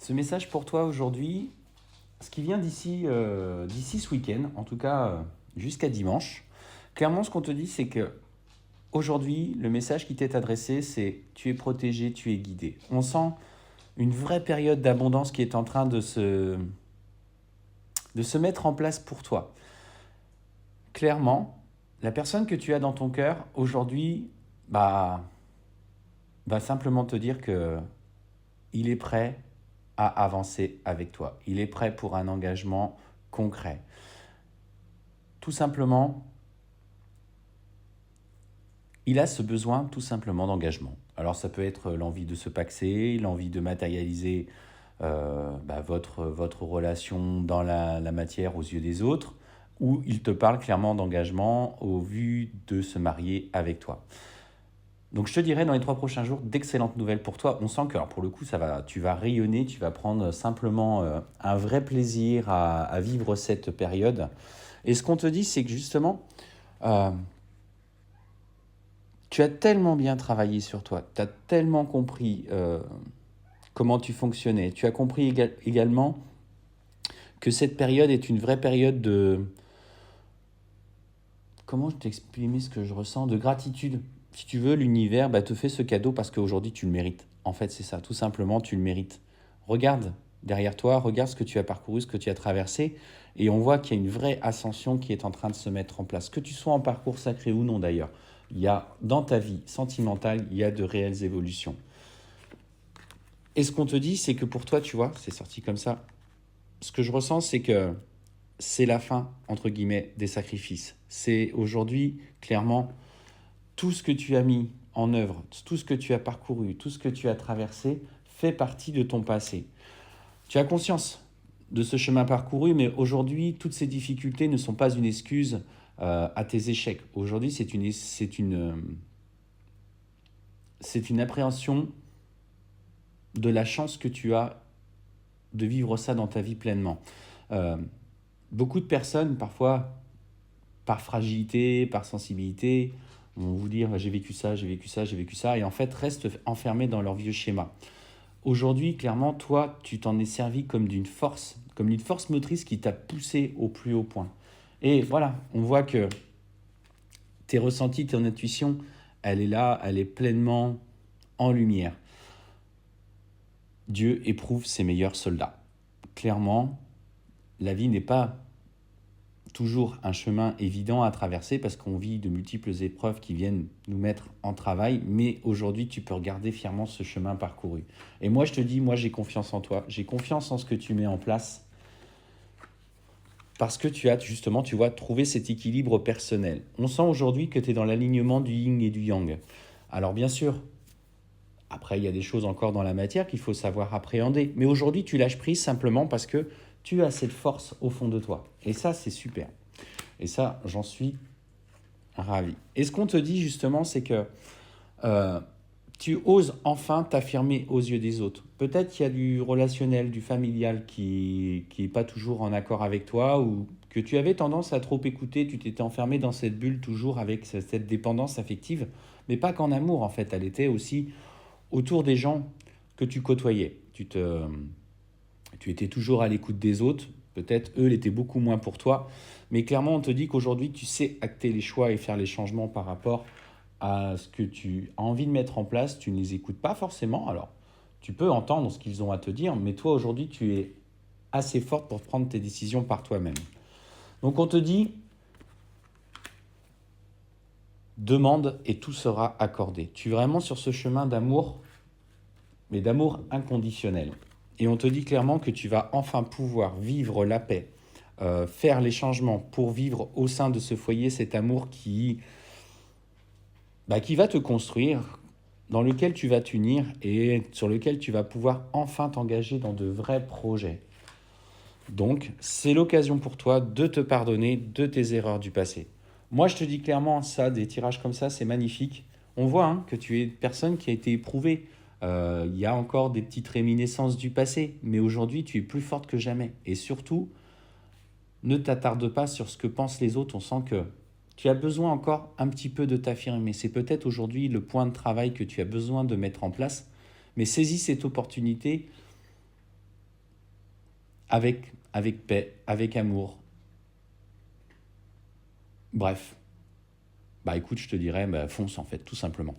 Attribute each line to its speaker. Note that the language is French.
Speaker 1: Ce message pour toi aujourd'hui, ce qui vient d'ici ce week-end, en tout cas jusqu'à dimanche. Clairement, ce qu'on te dit, c'est que aujourd'hui, le message qui t'est adressé, c'est tu es protégé, tu es guidé. On sent une vraie période d'abondance qui est en train de se mettre en place pour toi. Clairement, la personne que tu as dans ton cœur aujourd'hui, va simplement te dire que il est prêt à avancer avec toi. Il est prêt pour un engagement concret. Tout simplement, il a ce besoin tout simplement d'engagement. Alors ça peut être l'envie de se paxer, l'envie de matérialiser votre relation dans la matière aux yeux des autres, ou il te parle clairement d'engagement au vu de se marier avec toi. Donc je te dirais dans les 3 prochains jours d'excellentes nouvelles pour toi. On sent que alors pour le coup tu vas rayonner, tu vas prendre simplement un vrai plaisir à vivre cette période. Et ce qu'on te dit, c'est que justement, euh, tu as tellement bien travaillé sur toi, tu as tellement compris comment tu fonctionnais, tu as compris également que cette période est une vraie période de... Comment je t'exprimer ce que je ressens? De gratitude. Si tu veux, l'univers te fait ce cadeau parce qu'aujourd'hui tu le mérites. En fait, c'est ça, tout simplement, tu le mérites. Regarde derrière toi, regarde ce que tu as parcouru, ce que tu as traversé, et on voit qu'il y a une vraie ascension qui est en train de se mettre en place. Que tu sois en parcours sacré ou non d'ailleurs, il y a dans ta vie sentimentale, il y a de réelles évolutions. Et ce qu'on te dit, c'est que pour toi, tu vois, c'est sorti comme ça. Ce que je ressens, c'est que c'est la fin, entre guillemets, des sacrifices. C'est aujourd'hui, clairement, tout ce que tu as mis en œuvre, tout ce que tu as parcouru, tout ce que tu as traversé fait partie de ton passé. Tu as conscience de ce chemin parcouru, mais aujourd'hui, toutes ces difficultés ne sont pas une excuse à tes échecs. Aujourd'hui, c'est une appréhension de la chance que tu as de vivre ça dans ta vie pleinement. Euh, Beaucoup de personnes, parfois, par fragilité, par sensibilité, vont vous dire j'ai vécu ça, j'ai vécu ça, j'ai vécu ça, et en fait restent enfermés dans leur vieux schéma. Aujourd'hui, clairement, toi, tu t'en es servi comme d'une force motrice qui t'a poussé au plus haut point. Et voilà, on voit que tes ressentis, ton intuition, elle est là, elle est pleinement en lumière. Dieu éprouve ses meilleurs soldats. Clairement, la vie n'est pas toujours un chemin évident à traverser parce qu'on vit de multiples épreuves qui viennent nous mettre en travail, mais aujourd'hui tu peux regarder fièrement ce chemin parcouru. Et moi je te dis, moi j'ai confiance en toi, j'ai confiance en ce que tu mets en place parce que tu as justement, tu vois, trouvé cet équilibre personnel. On sent aujourd'hui que tu es dans l'alignement du yin et du yang. Alors bien sûr, après il y a des choses encore dans la matière qu'il faut savoir appréhender, mais aujourd'hui tu lâches prise simplement parce que tu as cette force au fond de toi. Et ça c'est super. Et ça, j'en suis ravi. Et ce qu'on te dit justement, c'est que euh, tu oses enfin t'affirmer aux yeux des autres. Peut-être qu'il y a du relationnel, du familial qui est pas toujours en accord avec toi ou que tu avais tendance à trop écouter, tu t'étais enfermé dans cette bulle toujours avec cette dépendance affective, mais pas qu'en amour en fait, elle était aussi autour des gens que tu côtoyais. Tu étais toujours à l'écoute des autres, peut-être eux l'étaient beaucoup moins pour toi, mais clairement on te dit qu'aujourd'hui tu sais acter les choix et faire les changements par rapport à ce que tu as envie de mettre en place, tu ne les écoutes pas forcément, alors tu peux entendre ce qu'ils ont à te dire, mais toi aujourd'hui tu es assez forte pour prendre tes décisions par toi-même. Donc on te dit, demande et tout sera accordé. Tu es vraiment sur ce chemin d'amour, mais d'amour inconditionnel. Et on te dit clairement que tu vas enfin pouvoir vivre la paix, faire les changements pour vivre au sein de ce foyer cet amour qui va te construire, dans lequel tu vas t'unir et sur lequel tu vas pouvoir enfin t'engager dans de vrais projets. Donc, c'est l'occasion pour toi de te pardonner de tes erreurs du passé. Moi, je te dis clairement, ça, des tirages comme ça, c'est magnifique. On voit que tu es une personne qui a été éprouvée. Il y a encore des petites réminiscences du passé, mais aujourd'hui, tu es plus forte que jamais. Et surtout, ne t'attarde pas sur ce que pensent les autres. On sent que tu as besoin encore un petit peu de t'affirmer. C'est peut-être aujourd'hui le point de travail que tu as besoin de mettre en place. Mais saisis cette opportunité avec paix, avec amour. Bref, bah écoute, je te dirais, bah, fonce en fait, tout simplement.